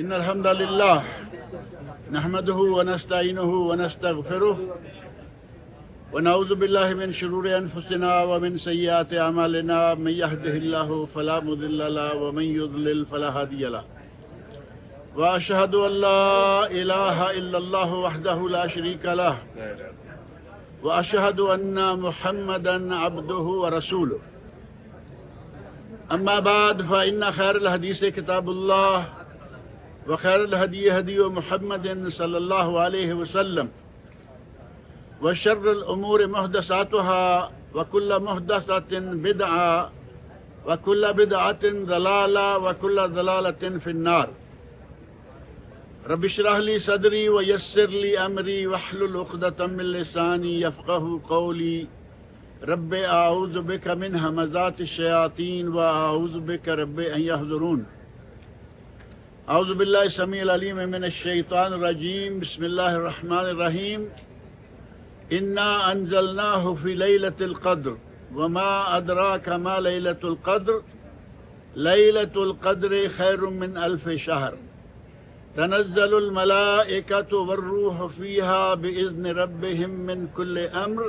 إن الحمد لله نحمده ونستعينه ونستغفره ونعوذ بالله من شرور أنفسنا ومن سيئات أعمالنا من يهده الله فلا مضل له ومن يضلل فلا هادي له وأشهد أن لا إله إلا الله وحده لا شريك له وأشهد أن محمدا عبده ورسوله أما بعد فإن خير الحديث كتاب الله وخير الهدي هدي محمد صلى الله عليه وسلم وشر الأمور محدثاتها وكل محدثة بدعة وكل بدعة ضلالة وكل ضلالة في النار رب اشرح لي صدري ويسر لي أمري واحلل عقدة من لساني يفقهوا قولي رب أعوذ بك من همزات الشياطين وأعوذ بك رب أن يحضرون أعوذ بالله السميع العليم من الشيطان الرجيم بسم الله الرحمن الرحيم إنا أنزلناه في ليلة القدر وما أدراك ما ليلة القدر ليلة القدر خير من 1000 شهر تنزل الملائكة والروح فيها بإذن ربهم من كل أمر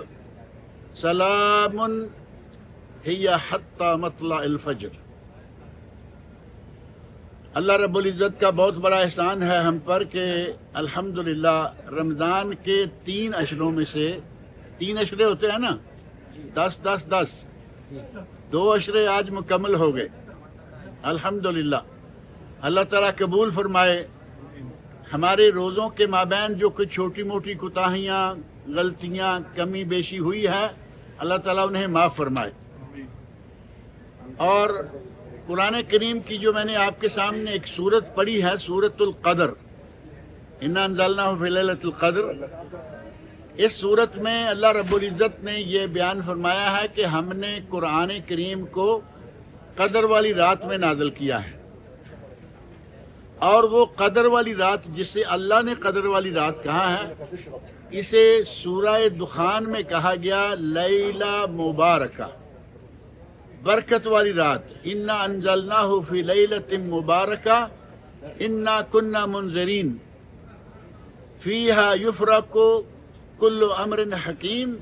سلام هي حتى مطلع الفجر۔ اللہ رب العزت کا بہت بڑا احسان ہے ہم پر کہ الحمدللہ رمضان کے 3 اشروں میں سے 3 اشرے ہوتے ہیں نا 10 2 اشرے آج مکمل ہو گئے الحمدللہ۔ اللہ تعالیٰ قبول فرمائے ہمارے روزوں کے مابین جو کچھ چھوٹی موٹی کوتاہیاں غلطیاں کمی بیشی ہوئی ہے اللہ تعالیٰ انہیں معاف فرمائے۔ اور قرآن کریم کی جو میں نے آپ کے سامنے ایک سورت پڑھی ہے سورۃ القدر، انا انزلناہ فی لیلۃ القدر، اس سورت میں اللہ رب العزت نے یہ بیان فرمایا ہے کہ ہم نے قرآن کریم کو قدر والی رات میں نازل کیا ہے، اور وہ قدر والی رات جسے اللہ نے قدر والی رات کہا ہے اسے سورہ دخان میں کہا گیا لیلہ مبارکہ، برکت والی رات۔ انا انزلناہ فی لیلۃ مبارکہ انا کنا منذرین فیہا یفرق کل امر حکیم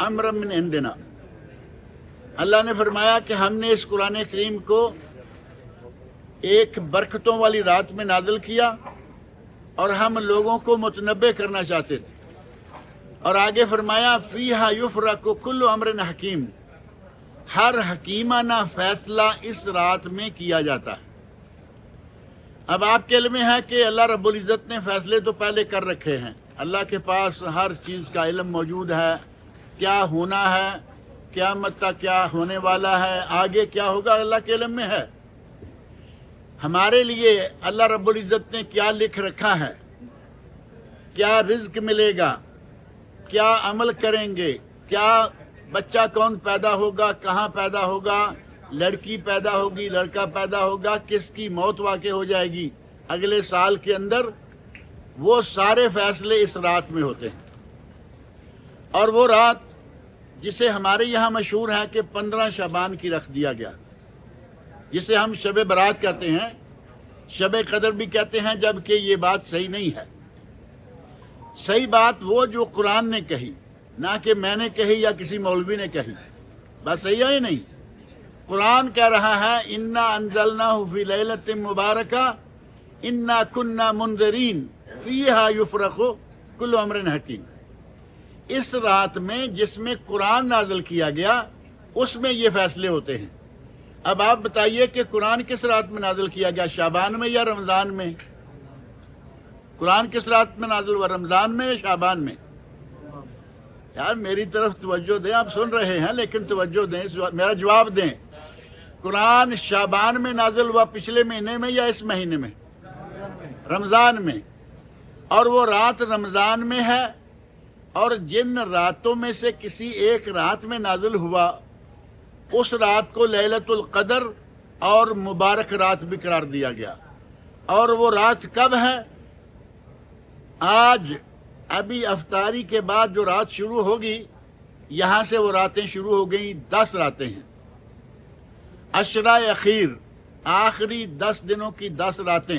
امرا من عندنا۔ اللہ نے فرمایا کہ ہم نے اس قرآن کریم کو ایک برکتوں والی رات میں نازل کیا اور ہم لوگوں کو متنبع کرنا چاہتے تھے، اور آگے فرمایا فیہا یفرق کل امر حکیم، ہر حکیمانہ فیصلہ اس رات میں کیا جاتا ہے۔ اب آپ کے علم میں ہے کہ اللہ رب العزت نے فیصلے تو پہلے کر رکھے ہیں، اللہ کے پاس ہر چیز کا علم موجود ہے، کیا ہونا ہے، قیامت تک کیا ہونے والا ہے، آگے کیا ہوگا اللہ کے علم میں ہے۔ ہمارے لیے اللہ رب العزت نے کیا لکھ رکھا ہے، کیا رزق ملے گا، کیا عمل کریں گے، کیا بچہ کون پیدا ہوگا، کہاں پیدا ہوگا، لڑکی پیدا ہوگی، لڑکا پیدا ہوگا، کس کی موت واقع ہو جائے گی اگلے سال کے اندر، وہ سارے فیصلے اس رات میں ہوتے ہیں۔ اور وہ رات جسے ہمارے یہاں مشہور ہے کہ 15 شعبان کی رکھ دیا گیا، جسے ہم شب برات کہتے ہیں، شب قدر بھی کہتے ہیں، جبکہ یہ بات صحیح نہیں ہے۔ صحیح بات وہ جو قرآن نے کہی، نہ کہ میں نے کہی یا کسی مولوی نے کہی، بس صحیح ہے نہیں۔ قرآن کہہ رہا ہے انا انزلناہ فی لیلۃ مبارکہ انا کنا منذرین فیہا یفرق کل امر حکیم۔ اس رات میں جس میں قرآن نازل کیا گیا اس میں یہ فیصلے ہوتے ہیں۔ اب آپ بتائیے کہ قرآن کس رات میں نازل کیا گیا، شعبان میں یا رمضان میں؟ قرآن کس رات میں نازل ہوا، رمضان میں یا شعبان میں؟ یار میری طرف توجہ دیں، آپ سن رہے ہیں لیکن توجہ دیں، میرا جواب دیں۔ قرآن شعبان میں نازل ہوا پچھلے مہینے میں یا اس مہینے میں؟ رمضان میں۔ اور وہ رات رمضان میں ہے، اور جن راتوں میں سے کسی ایک رات میں نازل ہوا اس رات کو لیلۃ القدر اور مبارک رات بھی قرار دیا گیا۔ اور وہ رات کب ہے؟ آج ابھی افطاری کے بعد جو رات شروع ہوگی یہاں سے وہ راتیں شروع ہو گئیں، 10 راتیں ہیں۔ عشرہ اخیر، آخری 10 دنوں کی 10 راتیں،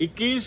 21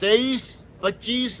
23, 25,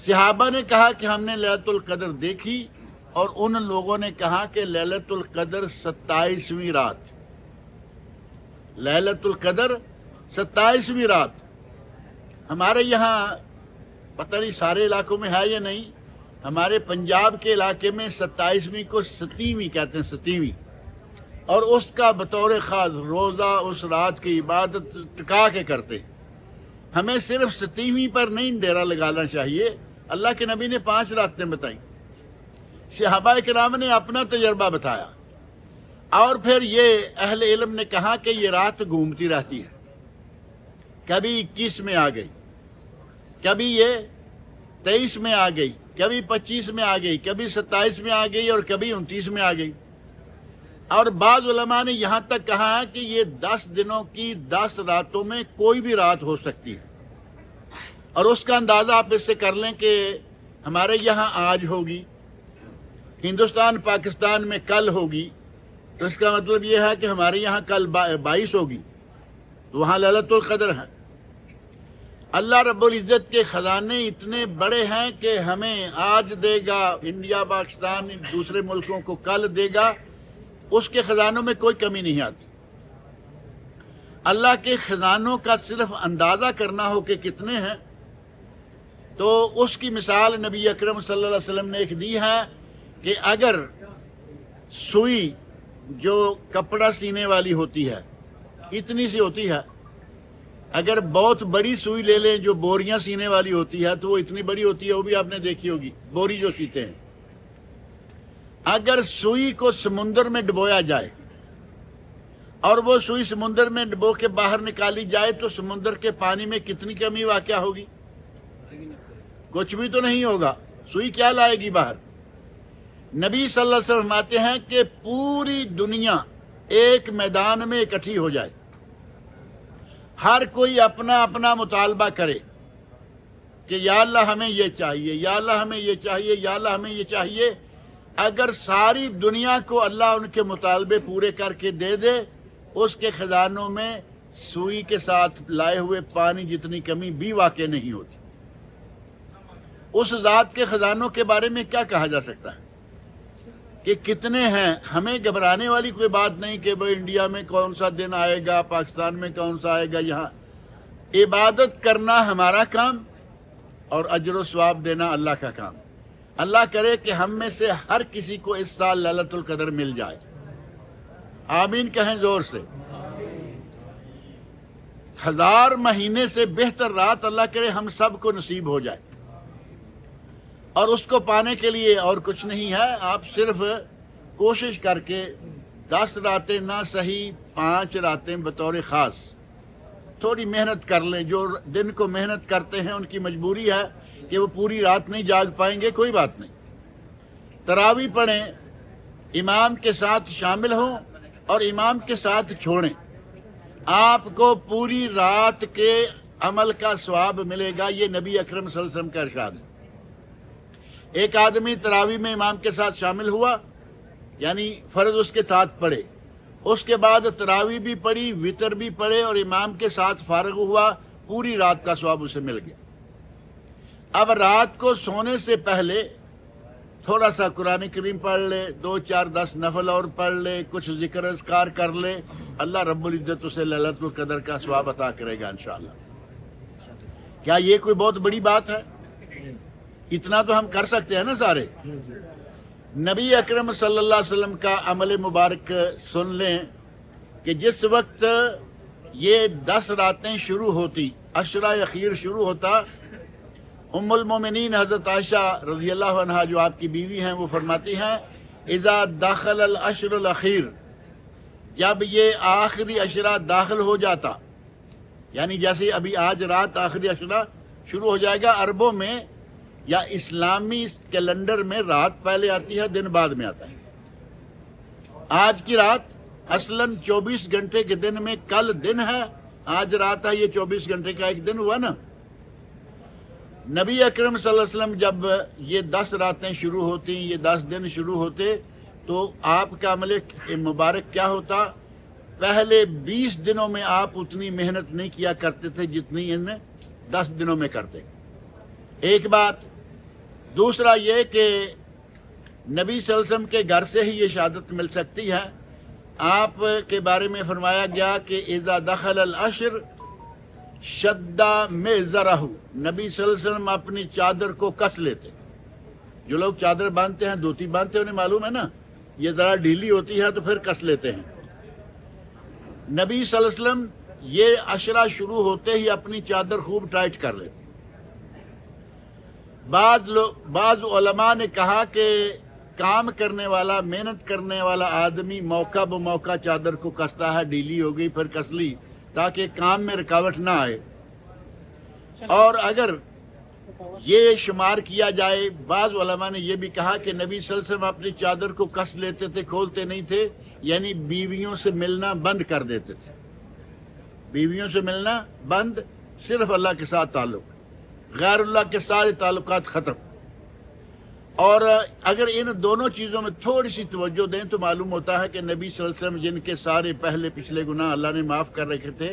صحابہ نے کہا کہ ہم نے لیلۃ القدر دیکھی، اور ان لوگوں نے کہا کہ لیلۃ القدر 27ویں رات، لیلۃ القدر 27ویں رات۔ ہمارے یہاں پتہ نہیں سارے علاقوں میں ہے یا نہیں، ہمارے پنجاب کے علاقے میں 27ویں کو 7ویں کہتے ہیں، 7ویں، اور اس کا بطور خاص روزہ اس رات کی عبادت ٹکا کے کرتے ہیں۔ ہمیں صرف 7ویں پر نہیں ڈیرا لگانا چاہیے، اللہ کے نبی نے 5 راتیں بتائیں، صحابہ کرام نے اپنا تجربہ بتایا، اور پھر یہ اہل علم نے کہا کہ یہ رات گھومتی رہتی ہے، کبھی 21 میں آ گئی، کبھی یہ 23 میں آ گئی، کبھی 25 میں آ گئی، کبھی 27 میں آ گئی، اور کبھی 29 میں آ گئی۔ اور بعض علماء نے یہاں تک کہا ہے کہ یہ 10 دنوں کی 10 راتوں میں کوئی بھی رات ہو سکتی ہے، اور اس کا اندازہ آپ اس سے کر لیں کہ ہمارے یہاں آج ہوگی، ہندوستان پاکستان میں کل ہوگی، تو اس کا مطلب یہ ہے کہ ہمارے یہاں کل 22 ہوگی، تو وہاں لیلۃ القدر ہے۔ اللہ رب العزت کے خزانے اتنے بڑے ہیں کہ ہمیں آج دے گا، انڈیا پاکستان دوسرے ملکوں کو کل دے گا، اس کے خزانوں میں کوئی کمی نہیں آتی۔ اللہ کے خزانوں کا صرف اندازہ کرنا ہو کہ کتنے ہیں، تو اس کی مثال نبی اکرم صلی اللہ علیہ وسلم نے ایک دی ہے کہ اگر سوئی جو کپڑا سینے والی ہوتی ہے اتنی سی ہوتی ہے، اگر بہت بڑی سوئی لے لیں جو بوریاں سینے والی ہوتی ہے تو وہ اتنی بڑی ہوتی ہے، وہ بھی آپ نے دیکھی ہوگی، بوری جو سیتے ہیں۔ اگر سوئی کو سمندر میں ڈبویا جائے اور وہ سوئی سمندر میں ڈبو کے باہر نکالی جائے تو سمندر کے پانی میں کتنی کمی واقع ہوگی؟ کچھ بھی تو نہیں ہوگا، سوئی کیا لائے گی باہر؟ نبی صلی اللہ علیہ وسلم فرماتے ہیں کہ پوری دنیا ایک میدان میں اکٹھی ہو جائے، ہر کوئی اپنا اپنا مطالبہ کرے کہ یا اللہ ہمیں یہ چاہیے، یا اللہ ہمیں یہ چاہیے، یا اللہ ہمیں یہ چاہیے۔ اگر ساری دنیا کو اللہ ان کے مطالبے پورے کر کے دے دے، اس کے خزانوں میں سوئی کے ساتھ لائے ہوئے پانی جتنی کمی بھی واقع نہیں ہوتی۔ اس ذات کے خزانوں کے بارے میں کیا کہا جا سکتا ہے کہ کتنے ہیں؟ ہمیں گھبرانے والی کوئی بات نہیں کہ وہ انڈیا میں کون سا دن آئے گا، پاکستان میں کون سا آئے گا۔ یہاں عبادت کرنا ہمارا کام اور اجر و ثواب دینا اللہ کا کام۔ اللہ کرے کہ ہم میں سے ہر کسی کو اس سال لیلۃ القدر مل جائے، آمین کہیں زور سے۔ 1000 مہینے سے بہتر رات اللہ کرے ہم سب کو نصیب ہو جائے، اور اس کو پانے کے لیے اور کچھ نہیں ہے، آپ صرف کوشش کر کے 10 راتیں نہ صحیح 5 راتیں بطور خاص تھوڑی محنت کر لیں۔ جو دن کو محنت کرتے ہیں ان کی مجبوری ہے کہ وہ پوری رات نہیں جاگ پائیں گے، کوئی بات نہیں، تراویح پڑھیں، امام کے ساتھ شامل ہوں اور امام کے ساتھ چھوڑیں، آپ کو پوری رات کے عمل کا ثواب ملے گا۔ یہ نبی اکرم صلی اللہ علیہ وسلم کا ارشاد ہے۔ ایک آدمی تراویح میں امام کے ساتھ شامل ہوا، یعنی فرض اس کے ساتھ پڑھے، اس کے بعد تراویح بھی پڑھی، وتر بھی پڑھے اور امام کے ساتھ فارغ ہوا، پوری رات کا ثواب اسے مل گیا۔ اب رات کو سونے سے پہلے تھوڑا سا قرآن کریم پڑھ لے، 2 4 10 نفل اور پڑھ لے، کچھ ذکر اذکار کر لے، اللہ رب العزت اسے لیلۃ القدر کا ثواب عطا کرے گا انشاءاللہ۔ کیا یہ کوئی بہت بڑی بات ہے؟ اتنا تو ہم کر سکتے ہیں نا سارے۔ نبی اکرم صلی اللہ علیہ وسلم کا عمل مبارک سن لیں کہ جس وقت یہ 10 راتیں شروع ہوتی، عشرہ اخیر شروع ہوتا، ام المومنین حضرت عائشہ رضی اللہ عنہا جو آپ کی بیوی ہیں وہ فرماتی ہیں اذا داخل العشر الاخیر، جب یہ آخری عشرہ داخل ہو جاتا، یعنی جیسے ابھی آج رات آخری عشرہ شروع ہو جائے گا، عربوں میں یا اسلامی کیلنڈر میں رات پہلے آتی ہے، دن بعد میں آتا ہے۔ آج کی رات اصلاً 24 گھنٹے کے دن میں کل دن ہے، آج رات ہے، یہ 24 گھنٹے کا ایک دن ہوا نا۔ نبی اکرم صلی اللہ علیہ وسلم جب یہ 10 راتیں شروع ہوتی، یہ 10 دن شروع ہوتے، تو آپ کا عمل مبارک کیا ہوتا؟ پہلے 20 دنوں میں آپ اتنی محنت نہیں کیا کرتے تھے جتنی ان 10 دنوں میں کرتے۔ ایک بات، دوسرا یہ کہ نبی صلی اللہ علیہ وسلم کے گھر سے ہی یہ شہادت مل سکتی ہے۔ آپ کے بارے میں فرمایا گیا کہ اذا دخل العشر شد مئزرہ، نبی صلی اللہ علیہ وسلم اپنی چادر کو کس لیتے۔ جو لوگ چادر باندھتے ہیں، دھوتی باندھتے ہیں، انہیں معلوم ہے نا یہ ذرا ڈھیلی ہوتی ہے تو پھر کس لیتے ہیں۔ نبی صلی اللہ علیہ وسلم یہ عشرہ شروع ہوتے ہی اپنی چادر خوب ٹائٹ کر لیتے۔ بعض علماء نے کہا کہ کام کرنے والا، محنت کرنے والا آدمی موقع بموقع چادر کو کستا ہے، ڈھیلی ہو گئی پھر کس لی تاکہ کام میں رکاوٹ نہ آئے۔ اور اگر یہ شمار کیا جائے، بعض علماء نے یہ بھی کہا کہ نبی صلی اللہ علیہ وسلم اپنی چادر کو کس لیتے تھے، کھولتے نہیں تھے، یعنی بیویوں سے ملنا بند کر دیتے تھے۔ بیویوں سے ملنا بند، صرف اللہ کے ساتھ تعلق، غیر اللہ کے سارے تعلقات ختم۔ اور اگر ان دونوں چیزوں میں تھوڑی سی توجہ دیں تو معلوم ہوتا ہے کہ نبی صلی اللہ علیہ وسلم جن کے سارے پہلے پچھلے گناہ اللہ نے معاف کر رکھے تھے،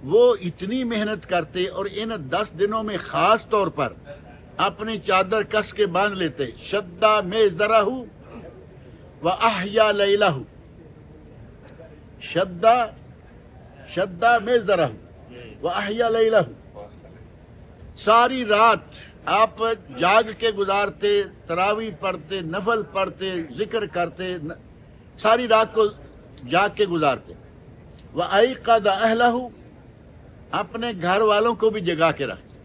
وہ اتنی محنت کرتے اور ان 10 دنوں میں خاص طور پر اپنی چادر کس کے باندھ لیتے۔ شدّا مئزرہ وأحیا لیلہ، شدّا مئزرہ وأحیا لیلہ، ساری رات آپ جاگ کے گزارتے، تراویح پڑھتے، نفل پڑھتے، ذکر کرتے، ساری رات کو جاگ کے گزارتے۔ وأیقظ اہلہ، اپنے گھر والوں کو بھی جگا کے رکھتے۔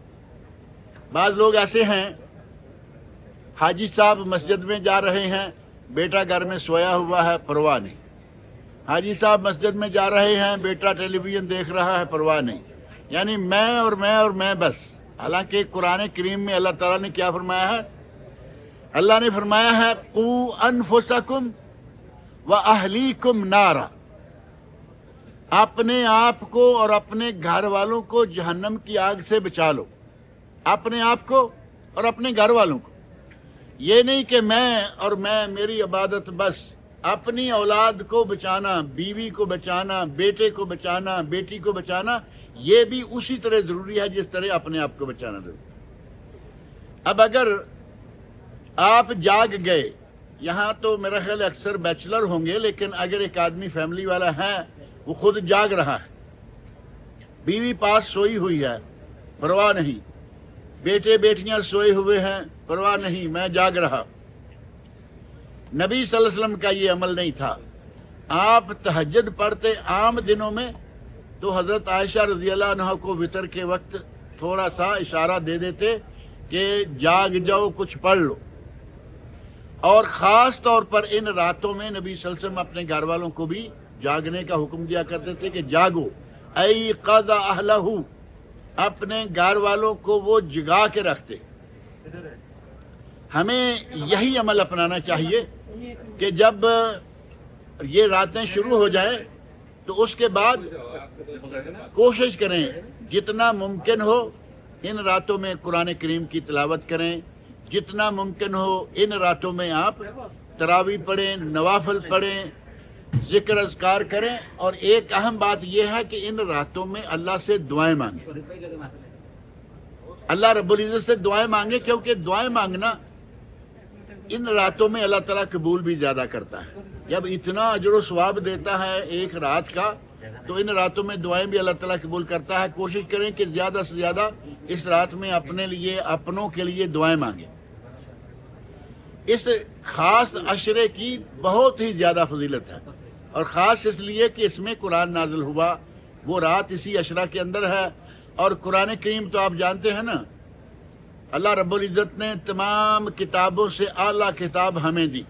بعض لوگ ایسے ہیں، حاجی صاحب مسجد میں جا رہے ہیں، بیٹا گھر میں سویا ہوا ہے، پرواہ نہیں۔ حاجی صاحب مسجد میں جا رہے ہیں، بیٹا ٹیلی ویژن دیکھ رہا ہے، پرواہ نہیں۔ یعنی میں بس۔ حالانکہ قرآن کریم میں اللہ تعالیٰ نے کیا فرمایا ہے؟ اللہ نے فرمایا ہے قوا انفسکم واہلیکم نارا، اپنے آپ کو اور اپنے گھر والوں کو جہنم کی آگ سے بچا لو۔ اپنے آپ کو اور اپنے گھر والوں کو، یہ نہیں کہ میں میری عبادت بس۔ اپنی اولاد کو بچانا، بیوی کو بچانا، بیٹے کو بچانا، بیٹی کو بچانا، یہ بھی اسی طرح ضروری ہے جس طرح اپنے آپ کو بچانا ضروری۔ اب اگر آپ جاگ گئے، یہاں تو میرا خیال اکثر بیچلر ہوں گے، لیکن اگر ایک آدمی فیملی والا ہے، وہ خود جاگ رہا ہے، بیوی پاس سوئی ہوئی ہے، پرواہ نہیں، بیٹے بیٹیاں سوئے ہوئے ہیں، پرواہ نہیں، میں جاگ رہا۔ نبی صلی اللہ علیہ وسلم کا یہ عمل نہیں تھا۔ آپ تہجد پڑھتے عام دنوں میں تو حضرت عائشہ رضی اللہ عنہ کو وتر کے وقت تھوڑا سا اشارہ دے دیتے کہ جاگ جاؤ، کچھ پڑھ لو۔ اور خاص طور پر ان راتوں میں نبی صلی اللہ علیہ وسلم اپنے گھر والوں کو بھی جاگنے کا حکم دیا کرتے تھے کہ جاگو، ایقظ اہلہ، اپنے گھر والوں کو وہ جگا کے رکھتے۔ ہمیں یہی عمل اپنانا چاہیے کہ جب یہ راتیں شروع ہو جائیں تو اس کے بعد کوشش کریں جتنا ممکن ہو ان راتوں میں قرآن کریم کی تلاوت کریں، جتنا ممکن ہو ان راتوں میں آپ تراویح پڑھیں، نوافل پڑھیں، ذکر اذکار کریں۔ اور ایک اہم بات یہ ہے کہ ان راتوں میں اللہ سے دعائیں مانگیں، اللہ رب العزت سے دعائیں مانگیں، کیونکہ دعائیں مانگنا ان راتوں میں اللہ تعالیٰ قبول بھی زیادہ کرتا ہے۔ جب اتنا اجر و ثواب دیتا ہے ایک رات کا، تو ان راتوں میں دعائیں بھی اللہ تعالیٰ قبول کرتا ہے۔ کوشش کریں کہ زیادہ سے زیادہ اس رات میں اپنے لیے، اپنوں کے لیے دعائیں مانگیں۔ اس خاص عشرے کی بہت ہی زیادہ فضیلت ہے، اور خاص اس لیے کہ اس میں قرآن نازل ہوا، وہ رات اسی عشرہ کے اندر ہے۔ اور قرآن کریم تو آپ جانتے ہیں نا، اللہ رب العزت نے تمام کتابوں سے اعلیٰ کتاب ہمیں دی،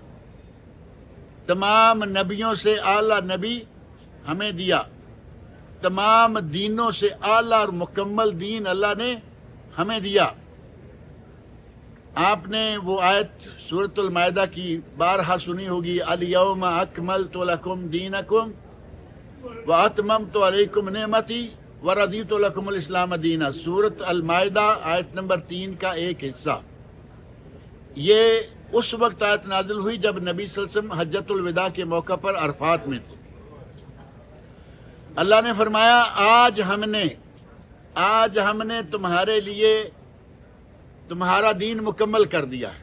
تمام نبیوں سے اعلیٰ نبی ہمیں دیا، تمام دینوں سے اعلیٰ اور مکمل دین اللہ نے ہمیں دیا۔ آپ نے وہ آیت سورۃ المائدہ کی بارہا سنی ہوگی، الیوم اکملت لکم دینکم واتممت علیکم نعمتی ورضیت لکم الاسلام دینا، سورۃ المائدہ آیت نمبر 3 کا ایک حصہ۔ یہ اس وقت آیت نازل ہوئی جب نبی صلی اللہ علیہ وسلم حجۃ الوداع کے موقع پر عرفات میں تھے۔ اللہ نے فرمایا آج ہم نے تمہارے لیے تمہارا دین مکمل کر دیا ہے،